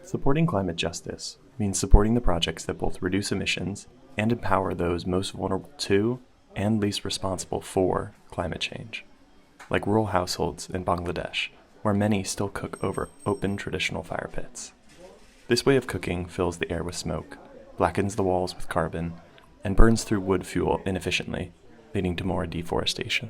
Supporting climate justice means supporting the projects that both reduce emissions and empower those most vulnerable to and least responsible for climate change, like rural households in Bangladesh, where many still cook over open traditional fire pits. This way of cooking fills the air with smoke, blackens the walls with carbon, and burns through wood fuel inefficiently, leading to more deforestation.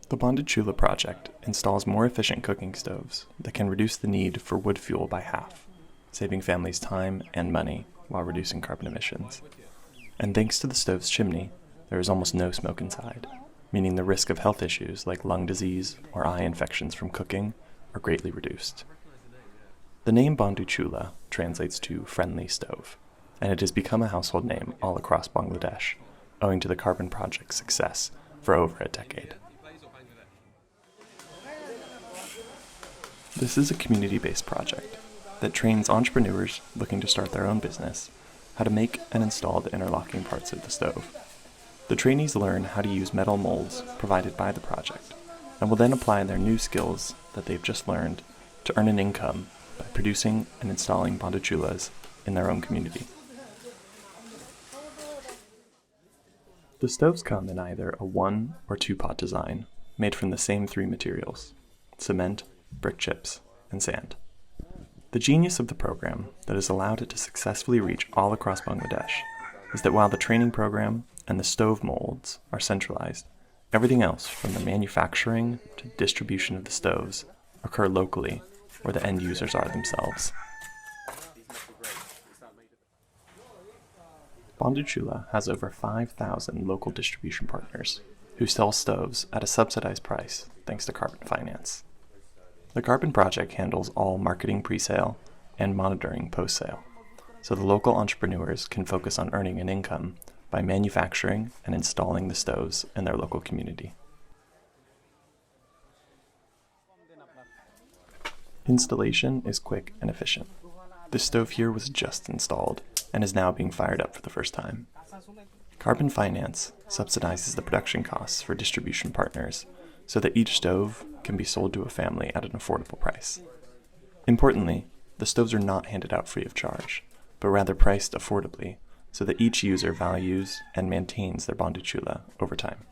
The Bondhu Chula project installs more efficient cooking stoves that can reduce the need for wood fuel by half, saving families time and money while reducing carbon emissions. And thanks to the stove's chimney, there is almost no smoke inside, meaning the risk of health issues like lung disease or eye infections from cooking are greatly reduced. The name Bondhu Chula translates to friendly stove, and it has become a household name all across Bangladesh, owing to the carbon project's success for over a decade. This is a community-based project that trains entrepreneurs looking to start their own business how to make and install the interlocking parts of the stove. The trainees learn how to use metal molds provided by the project and will then apply their new skills that they've just learned to earn an income by producing and installing Bondhu Chulas in their own community. The stoves come in either a 1- or 2-pot design made from the same 3 materials: cement, brick chips, and sand. The genius of the program that has allowed it to successfully reach all across Bangladesh is that while the training program and the stove molds are centralized, everything else from the manufacturing to distribution of the stoves occur locally where the end users are themselves. Bondhu Chula has over 5,000 local distribution partners who sell stoves at a subsidized price thanks to carbon finance. The Carbon Project handles all marketing pre-sale and monitoring post-sale, so the local entrepreneurs can focus on earning an income by manufacturing and installing the stoves in their local community. Installation is quick and efficient. This stove here was just installed and is now being fired up for the first time. Carbon finance subsidizes the production costs for distribution partners so that each stove can be sold to a family at an affordable price. Importantly, the stoves are not handed out free of charge, but rather priced affordably so that each user values and maintains their Bondhu Chula over time.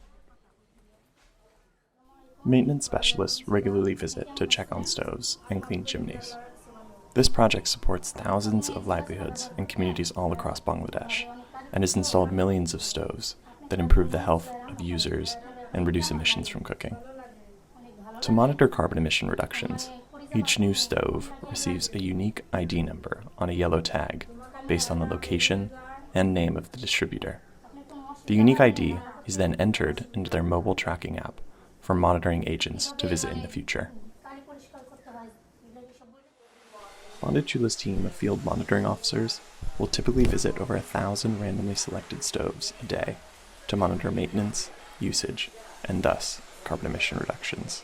Maintenance specialists regularly visit to check on stoves and clean chimneys. This project supports thousands of livelihoods in communities all across Bangladesh and has installed millions of stoves that improve the health of users and reduce emissions from cooking. To monitor carbon emission reductions, each new stove receives a unique ID number on a yellow tag based on the location and name of the distributor. The unique ID is then entered into their mobile tracking app for monitoring agents to visit in the future. Bondhu Chula's team of field monitoring officers will typically visit over 1,000 randomly selected stoves a day to monitor maintenance, usage, and thus carbon emission reductions.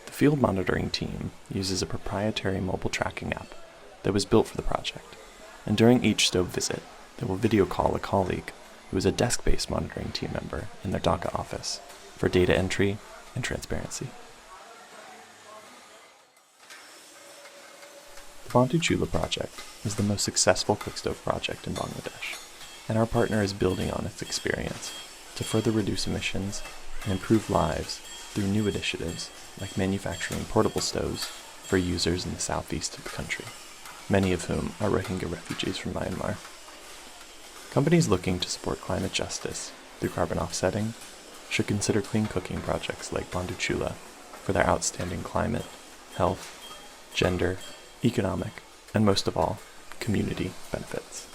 The field monitoring team uses a proprietary mobile tracking app that was built for the project, and during each stove visit, they will video call a colleague who is a desk-based monitoring team member in their Dhaka office for data entry and transparency. The Bondhu Chula project is the most successful cookstove project in Bangladesh, and our partner is building on its experience to further reduce emissions and improve lives through new initiatives like manufacturing portable stoves for users in the southeast of the country, many of whom are Rohingya refugees from Myanmar. Companies looking to support climate justice through carbon offsetting should consider clean cooking projects like Bondhu Chula for their outstanding climate, health, gender, economic, and most of all, community benefits.